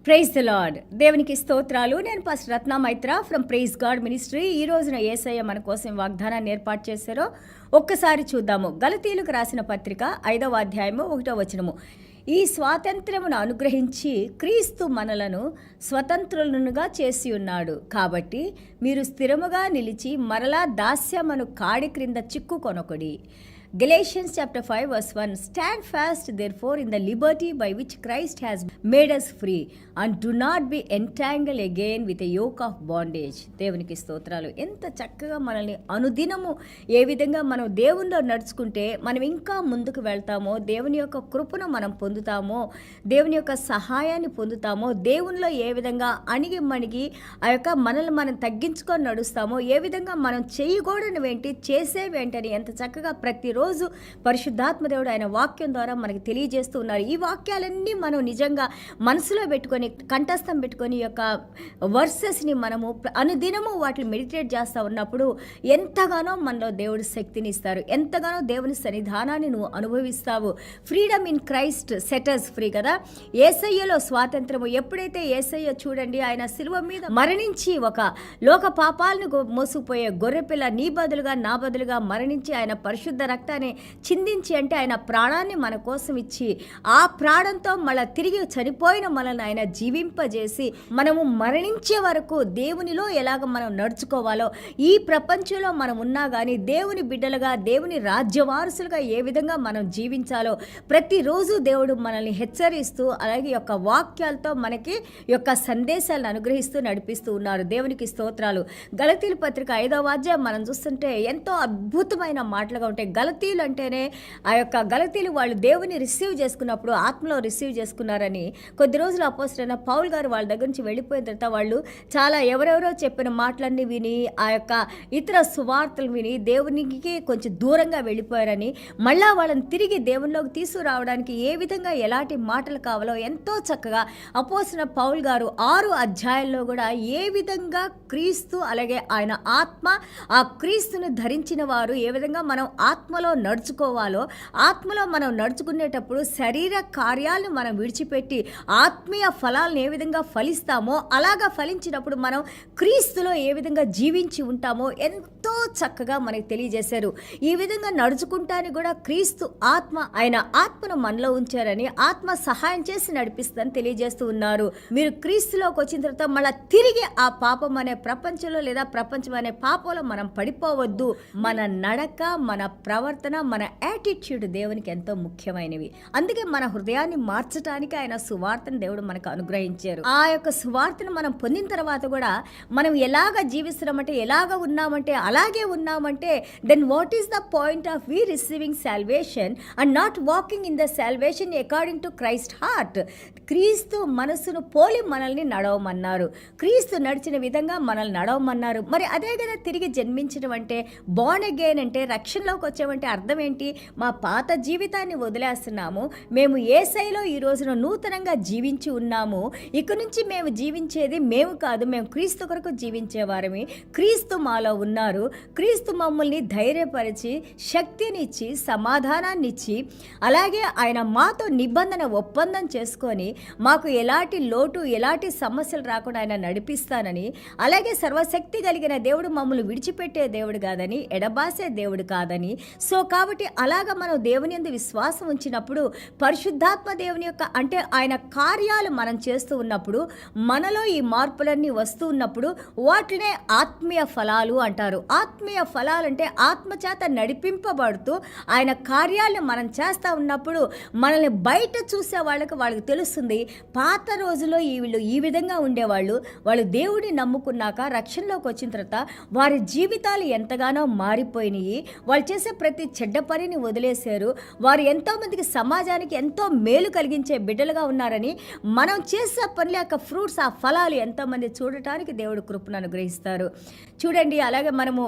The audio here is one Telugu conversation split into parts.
Praise the lord. దేవునికి స్తోత్రాలు. నేను pastor Ratna Maitra from praise God ministry. ఈ రోజున యేసయ్య మన కోసం వాగ్దానాన్ని ఏర్పాటు చేశారో ఒక్కసారి చూద్దాము. గలతీయులకు రాసిన పత్రిక 5వ అధ్యాయము 1వ వచనము. ఈ స్వాతంత్రమును అనుగ్రహించి క్రీస్తు మనలను స్వతంత్రులుగా చేసి ఉన్నాడు. కాబట్టి మీరు స్థిరముగా నిలిచి మరలా దాస్యమను కాడి క్రింద చిక్కుకొనొకడి. Galatians chapter 5 verse 1. Stand fast therefore in the liberty by which Christ has made us free, and do not be entangled again with a yoke of bondage. దేవునికి స్తోత్రాలు. ఎంత చక్కగా మనల్ని అనుదినము ఏ విధంగా మనం దేవునిలో నడుచుకుంటే మనం ఇంకా ముందుకు వెళ్తామో, దేవుని యొక్క కృపను మనం పొందుతామో, దేవుని యొక్క సహాయాన్ని పొందుతామో, దేవునిలో ఏ విధంగా అణిగి మణిగి ఆ యొక్క మనల్ని మనం తగ్గించుకొని నడుస్తామో, ఏ విధంగా మనం చేయకూడనివేంటి చేసేవేంటని ఎంత చక్కగా ప్రతిరోజు పరిశుద్ధాత్మ దేవుడు ఆయన వాక్యం ద్వారా మనకి తెలియజేస్తూ ఉన్నారు. ఈ వాక్యాలన్నీ మనం నిజంగా మనసులో పెట్టుకొని కంఠస్థం పెట్టుకొని ఈ యొక్క వర్సెస్ని మనము అనుదినము వాటిని మెడిటేట్ చేస్తూ ఉన్నప్పుడు ఎంతగానో మనలో దేవుడు శక్తిని ఇస్తారు, ఎంతగానో దేవుని సన్నిధానాన్ని నువ్వు అనుభవిస్తావు. Freedom in Christ sets us free కదా. యేసయ్యలో స్వాతంత్రము. ఎప్పుడైతే యేసయ్య చూడండి ఆయన శిలువ మీద మరణించి ఒక లోక పాపాలను మోసుకుపోయే గొర్రెపిల్ల నీ బదులుగా నా బదులుగా మరణించి ఆయన పరిశుద్ధ రక్తాన్ని చిందించి, అంటే ఆయన ప్రాణాన్ని మన కోసం ఇచ్చి ఆ ప్రాణంతో మళ్ళీ తిరిగి చనిపోయిన మనల్ని ఆయన జీవింపజేసి మనము మరణించే వరకు దేవునిలో ఎలాగ మనం నడుచుకోవాలో, ఈ ప్రపంచంలో మనం ఉన్నా కానీ దేవుని బిడ్డలుగా దేవుని రాజ్యవారసులుగా ఏ విధంగా మనం జీవించాలో ప్రతిరోజు దేవుడు మనల్ని హెచ్చరిస్తూ అలాగే యొక్క వాక్యాలతో మనకి యొక్క సందేశాలను అనుగ్రహిస్తూ నడిపిస్తూ ఉన్నారు. దేవునికి స్తోత్రాలు. గలతీయుల పత్రిక 5వ అధ్యాయం మనం చూస్తుంటే ఎంతో అద్భుతమైన మాటలుగా ఉంటాయి. గలతీయులు అంటేనే ఆ యొక్క గలతీయులు వాళ్ళు దేవుని రిసీవ్ చేసుకున్నప్పుడు ఆత్మలో రిసీవ్ చేసుకున్నారని కొద్ది రోజులు అపోస్తలుడైన పౌలు గారు వాళ్ళ దగ్గర నుంచి వెళ్ళిపోయిన తర్వాత వాళ్ళు చాలా ఎవరెవరో చెప్పిన మాటలన్నీ విని ఆ యొక్క ఇతర సువార్తలు విని దేవునికి కొంచెం దూరంగా వెళ్ళిపోయారని, మళ్ళా వాళ్ళని తిరిగి దేవునిలోకి తీసుకురావడానికి ఏ విధంగా ఎలాంటి మాటలు కావాలో ఎంతో చక్కగా అపోస్తలుడైన పౌలు గారు 6 అధ్యాయాల్లో కూడా ఏ విధంగా క్రీస్తు అలాగే ఆయన ఆత్మ, ఆ క్రీస్తును ధరించిన వారు ఏ విధంగా మనం ఆత్మలో నడుచుకోవాలో, ఆత్మలో మనం నడుచుకునేటప్పుడు శరీర కార్యాలను మనం విడిచిపెట్టి ఆత్మీయ ఫలాలను ఏ విధంగా ఫలిస్తామో అలాగా ఫలించినప్పుడు మనం క్రీస్తులో ఏ విధంగా జీవించి ఉంటామో ఎంతో చక్కగా మనకి తెలియజేశారు. ఈ విధంగా నడుచుకుంటానికి కూడా క్రీస్తు ఆత్మ, ఆయన ఆత్మను మనలో ఉంచారని, ఆత్మ సహాయం చేసి నడిపిస్తుందని తెలియజేస్తూ ఉన్నారు. మీరు క్రీస్తులోకి వచ్చిన తర్వాత మళ్ళీ తిరిగి ఆ పాపం అనే ప్రపంచంలో లేదా ప్రపంచం అనే పాపంలో మనం పడిపోవద్దు. మన నడక, మన ప్రవర్తన, మన యాటిట్యూడ్ దేవునికి ఎంతో ముఖ్యమైనవి. అందుకే మన హృదయాన్ని మార్చడానికి ఆయన సువార్తను దేవుడు మనకు అనుగ్రహించారు. ఆ యొక్క సువార్తను మనం పొందిన తర్వాత కూడా మనం ఎలాగ జీవిస్తున్నామంటే, ఎలాగ ఉన్నామంటే, అలాగే ఉన్నామంటే, then what is the point of we receiving salvation and not walking in the salvation according to Christ heart. క్రీస్తు మనసును పోలి మనల్ని నడవమన్నారు, క్రీస్తు నడిచిన విధంగా మనల్ని నడవమన్నారు. మరి అదే కదా తిరిగి జన్మించడం అంటే, బోర్న్ అగైన్ అంటే, రక్షణలోకి వచ్చామంటే అర్థం ఏంటి? మా పాత జీవితాన్ని వదిలేస్తున్నాము, మేము యేసయ్యలో ఈ రోజున నూతనంగా జీవించి ఉన్నాము. ఇక నుంచి మేము జీవించేది మేము కాదు, మేము క్రీస్తు కొరకు జీవించేవారమి. క్రీస్తు మాలో ఉన్నారు. క్రీస్తు మమ్మల్ని ధైర్యపరిచి శక్తినిచ్చి సమాధానాన్ని ఇచ్చి అలాగే ఆయన మాతో నిబంధన ఒప్పందం చేసుకొని మాకు ఎలాంటి లోటు ఎలాంటి సమస్యలు రాకుండా ఆయన నడిపిస్తానని, అలాగే సర్వశక్తి కలిగిన దేవుడు మమ్మల్ని విడిచిపెట్టే దేవుడు కాదని, ఎడబాసే దేవుడు కాదని. సో కాబట్టి అలాగ మనం దేవుని యందు విశ్వాసం ఉంచినప్పుడు పరిశుద్ధాత్మ దేవుని యొక్క అంటే ఆయన కార్యాలు మనం చేస్తూ ఉన్నప్పుడు మనలో ఈ మార్పులన్నీ వస్తూ ఉన్నప్పుడు వాటినే ఆత్మీయ ఫలాలు అంటారు. ఆత్మీయ ఫలాలు అంటే ఆత్మచేత నడిపింపబడుతూ ఆయన కార్యాలను మనం చేస్తూ ఉన్నప్పుడు మనల్ని బయట చూసే వాళ్ళకి తెలుస్తుంది, పాత రోజుల్లో వీళ్ళు ఈ విధంగా ఉండేవాళ్ళు, వాళ్ళు దేవుడిని నమ్ముకున్నాక రక్షణలోకి వచ్చిన తర్వాత వారి జీవితాలు ఎంతగానో మారిపోయినాయి. వాళ్ళు చేసే ప్రతి చెడ్డ పనిని వదిలేశారు. వారు ఎంతోమందికి సమాజానికి ఎంతో మేలు కలిగించే బిడ్డలుగా ఉన్నారని, మనం చేసే పనుల యొక్క ఫ్రూట్స్, ఆ ఫలాలు ఎంతోమంది చూడటానికి దేవుడు కృపను అనుగ్రహిస్తారు. చూడండి, అలాగే మనము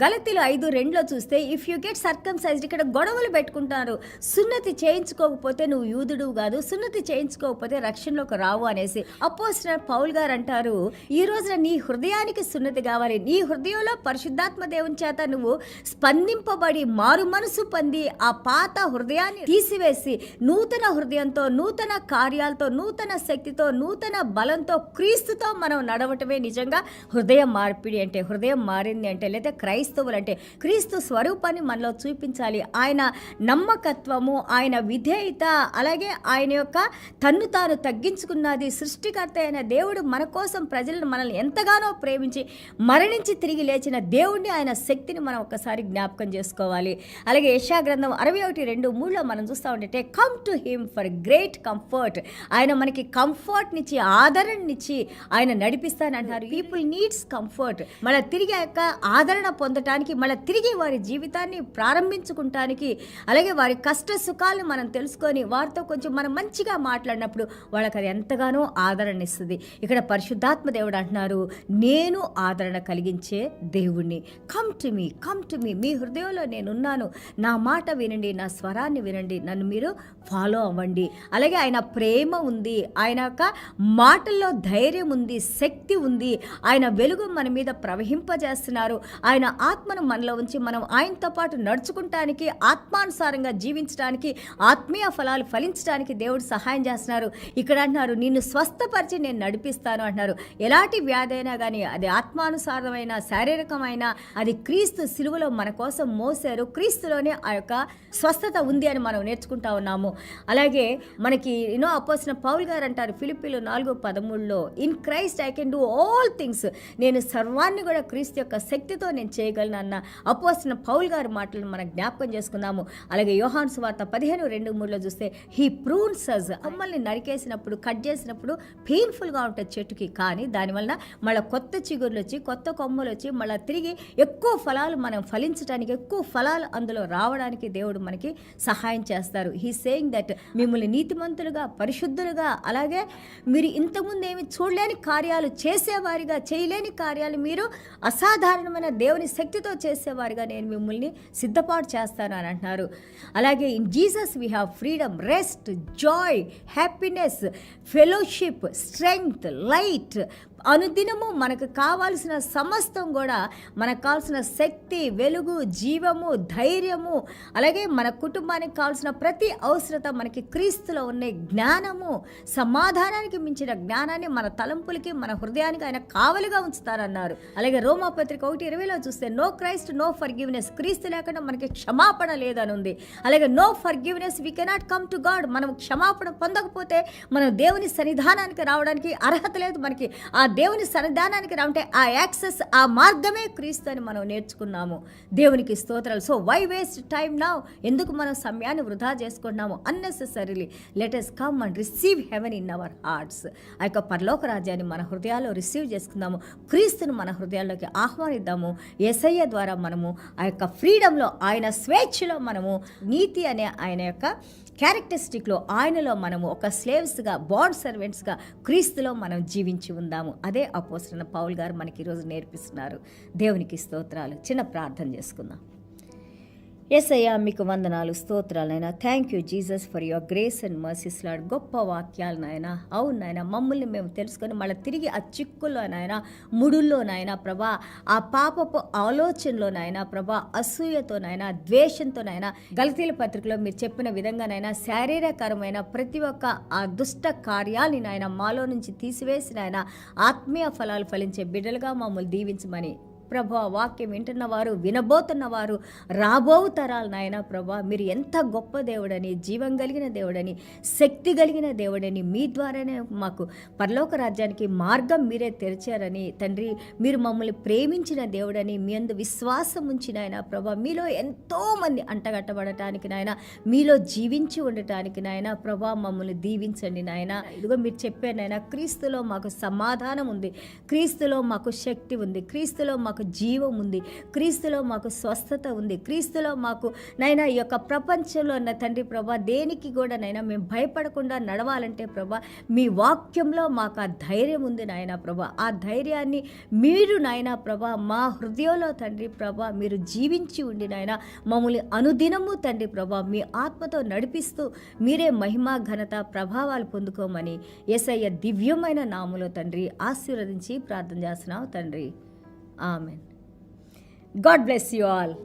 గలతీలు 5:2 చూస్తే ఇఫ్ యూ గెట్ సర్కంసైజ్డ్, ఇక్కడ గొడవలు పెట్టుకుంటారు. సున్నతి చేయించుకోకపోతే నువ్వు యూదుడు కాదు, సున్నతి చేయించుకోకపోతే రక్షణలోకి రావు అనేసి అపోస్తలుడైన పౌలు గారు అంటారు, ఈ రోజున నీ హృదయానికి సున్నతి కావాలి. నీ హృదయంలో పరిశుద్ధాత్మ దేవుని చేత నువ్వు స్పందింపబడి మారు మనసు పొంది ఆ పాత హృదయాన్ని తీసివేసి నూతన హృదయంతో, నూతన కార్యాలతో, నూతన శక్తితో, నూతన బలంతో క్రీస్తుతో మనం నడవటమే నిజంగా హృదయం మార్పిడి అంటే. హృదయం మారింది అంటే, లేదా క్రైస్తవులు అంటే క్రీస్తు స్వరూపాన్ని మనలో చూపించాలి. ఆయన నమ్మకత్వము, ఆయన విధేయత, అలాగే ఆయన యొక్క తన్ను తాను తగ్గించుకున్నది. సృష్టికర్త అయిన దేవుడు మన కోసం ప్రజలను, మనల్ని ఎంతగానో ప్రేమించి మరణించి తిరిగి లేచిన దేవుణ్ణి, ఆయన శక్తిని మనం ఒక్కసారి జ్ఞాపకం చేసుకోవాలి. అలాగే యెషయా గ్రంథం 61:2-3 మనం చూస్తూ ఉంటే, come to him for great comfort. ఆయన మనకి కంఫర్ట్నిచ్చి, ఆదరణనిచ్చి ఆయన నడిపిస్తానంటారు. People needs comfort. మళ్ళీ తిరిగి ఆ యొక్క ఆదరణ పొందటానికి, మళ్ళీ తిరిగి వారి జీవితాన్ని ప్రారంభించుకుంటానికి, అలాగే వారి కష్ట సుఖాలను మనం తెలుసుకొని వారితో కొంచెం మనం మంచిగా మాట్లాడినప్పుడు వాళ్ళకి అది ఎంతగానో ఆదరణ ఇస్తుంది. ఇక్కడ పరిశుద్ధాత్మ దేవుడు అంటున్నారు, నేను ఆదరణ కలిగించే దేవుణ్ణి. Come to me, come to me. మీ హృదయంలో నేనున్నాను, నా మాట వినండి, నా స్వరాన్ని వినండి, నన్ను మీరు ఫాలో అవ్వండి. అలాగే ఆయన ప్రేమ ఉంది, ఆయన యొక్క మాటల్లో ధైర్యం ఉంది, శక్తి ఉంది, ఆయన వెలుగు మన మీద ప్రవహింపజేస్తున్నారు. ఆయన ఆత్మను మనలో ఉంచి మనం ఆయనతో పాటు నడుచుకుంటానికి, ఆత్మానుసారంగా జీవించడానికి, ఆత్మీయ ఫలాలు ఫలించడానికి దేవుడు సహాయం చేస్తున్నారు. ఇక్కడ అంటున్నారు, నిన్ను స్వస్థపరిచి నేను నడిపిస్తాను అంటున్నారు. ఎలాంటి వ్యాధి అయినా కానీ అది ఆత్మానుసారమైన, శారీరకమైన, అది క్రీస్తు సిలువలో మన కోసం మోసారు. క్రీస్తులోనే ఆ యొక్క స్వస్థత ఉంది అని మనం నేర్చుకుంటా ఉన్నాము. అలాగే మనకి అపోస్తలుడైన పౌలు గారు అంటారు ఫిలిప్పీలు 4:13, in Christ I can do all things. నేను సర్వాన్ని కూడా క్రీస్తు యొక్క శక్తితో నేను చేయగలను అన్న అపోస్తలుడైన పౌలు గారి మాటలను మనం జ్ఞాపకం చేసుకుందాము. అలాగే యోహాను సువార్త 15:2-3 చూస్తే, హీ ప్రూన్స్ అస్. కొమ్మల్ని నరికేసినప్పుడు, కట్ చేసినప్పుడు పెయిన్ఫుల్గా ఉంటుంది చెట్టుకి, కానీ దానివల్ల మళ్ళీ కొత్త చిగుర్లు వచ్చి, కొత్త కొమ్మలు వచ్చి, మళ్ళీ తిరిగి ఎక్కువ ఫలాలు మనం ఫలించడానికి, ఎక్కువ ఫలాలు అందులో రావడానికి దేవుడు మనకి సహాయం చేస్తారు. హీ సేయింగ్ దట్ మిమ్మల్ని నీతిమంతులుగా, పరిశుద్ధులుగా, అలాగే మీరు ఇంతకుముందు ఏమి చూడలేని కార్యాలు చేసేవారిగా, చేయలేని కార్యాలు మీరు అసాధారణమైన దేవుని శక్తితో చేసేవారిగా నేను మిమ్మల్ని సిద్ధపాటు చేస్తాను అని అంటున్నారు. అలాగే in Jesus we have freedom, rest, Joy, happiness, fellowship, strength, light. అనుదినము మనకు కావాల్సిన సమస్తం కూడా, మనకు కావాల్సిన శక్తి, వెలుగు, జీవము, ధైర్యము, అలాగే మన కుటుంబానికి కావాల్సిన ప్రతి అవసరత మనకి క్రీస్తులో ఉన్న జ్ఞానము, సమాధానానికి మించిన జ్ఞానాన్ని మన తలంపులకి, మన హృదయానికి ఆయన కావలిగా ఉంచుతారన్నారు. అలాగే రోమాపత్రిక 1:20 చూస్తే, నో క్రైస్ట్ నో ఫర్గివ్నెస్. క్రీస్తు లేకుండా మనకి క్షమాపణ లేదని ఉంది. అలాగే no forgiveness we cannot come to God. మనం క్షమాపణ పొందకపోతే మనం దేవుని సన్నిధానానికి రావడానికి అర్హత లేదు. మనకి ఆ దేవుని సన్నిధానానికి రావంటే ఆ యాక్సెస్, ఆ మార్గమే క్రీస్తు అని మనం నేర్చుకున్నాము. దేవునికి స్తోత్రాలు. So why waste time now? ఎందుకు మనం సమయాన్ని వృధా చేసుకుంటున్నాము unnecessarily? Let us come and receive heaven in our hearts. ఆ యొక్క పరలోక రాజ్యాన్ని మన హృదయాల్లో రిసీవ్ చేసుకుందాము. క్రీస్తును మన హృదయాల్లోకి ఆహ్వానిద్దాము. యేసయ్య ద్వారా మనము ఆ యొక్క ఫ్రీడంలో, ఆయన స్వేచ్ఛలో మనము నీతి అనే ఆయన యొక్క క్యారెక్టరిస్టిక్లో, ఆయనలో మనము ఒక స్లేవ్స్గా, బాండ్ సర్వెంట్స్గా క్రీస్తులో మనం జీవించి ఉందాము. అదే అపోస్తలుడైన పౌలు గారు మనకి ఈరోజు నేర్పిస్తున్నారు. దేవునికి స్తోత్రాలు. చిన్న ప్రార్థన చేసుకుందాం. యేసయ్యా, మీకు వందనాలు, స్తోత్రాలు నాయన. Thank you Jesus for your grace and mercies lord. గొప్ప వాక్యాలు నాయన. అవును నాయన, మమ్మల్ని మేము తెలుసుకొని మళ్ళీ తిరిగి ఆ చిక్కుల్లో నాయన, ముడుల్లో నాయన ప్రభా, ఆ పాపపు ఆలోచనలో నాయన ప్రభా, అసూయతో నాయన, ద్వేషంతో నాయన, గలతీల పత్రికలో మీరు చెప్పిన విధంగా నాయన, శారీరకరమైన ప్రతి ఒక్క ఆ దుష్ట కార్యాలని నాయన మాలో నుంచి తీసివేసి నాయన, ఆత్మీయ ఫలాలు ఫలించే బిడ్డలుగా మమ్మల్ని దీవించమని ప్రభా, వాక్యం వింటున్నవారు, వినబోతున్నవారు, రాబో తరాలు నాయన ప్రభా, మీరు ఎంత గొప్ప దేవుడని, జీవం కలిగిన దేవుడని, శక్తి కలిగిన దేవుడని, మీ ద్వారానే మాకు పరలోక రాజ్యానికి మార్గం మీరే తెరిచారని తండ్రి, మీరు మమ్మల్ని ప్రేమించిన దేవుడని, మీ అందు విశ్వాసం ఉంచిన ఆయన ప్రభా, మీలో ఎంతోమంది అంటగట్టబడటానికి నాయన, మీలో జీవించి ఉండటానికి నాయన ప్రభా, మమ్మల్ని దీవించండి నాయన. ఇదిగో మీరు చెప్పారు నాయన, క్రీస్తులో మాకు సమాధానం ఉంది, క్రీస్తులో మాకు శక్తి ఉంది, క్రీస్తులో మాకు మాకు జీవం ఉంది, క్రీస్తులో మాకు స్వస్థత ఉంది, క్రీస్తులో మాకు నైనా ఈ యొక్క ప్రపంచంలో ఉన్న తండ్రి ప్రభా దేనికి కూడా నైనా మేము భయపడకుండా నడవాలంటే ప్రభా మీ వాక్యంలో మాకు ఆ ధైర్యం ఉంది నాయన ప్రభా. ఆ ధైర్యాన్ని మీరు నాయన ప్రభా మా హృదయంలో తండ్రి ప్రభా మీరు జీవించి ఉండి నాయన మమ్మల్ని అనుదినము తండ్రి ప్రభా మీ ఆత్మతో నడిపిస్తూ మీరే మహిమ ఘనత ప్రభావాలు పొందుకోమని యేసయ్య దివ్యమైన నామములో తండ్రి ఆశీర్వదించి ప్రార్థన చేస్తున్నావు తండ్రి. Amen. God bless you all.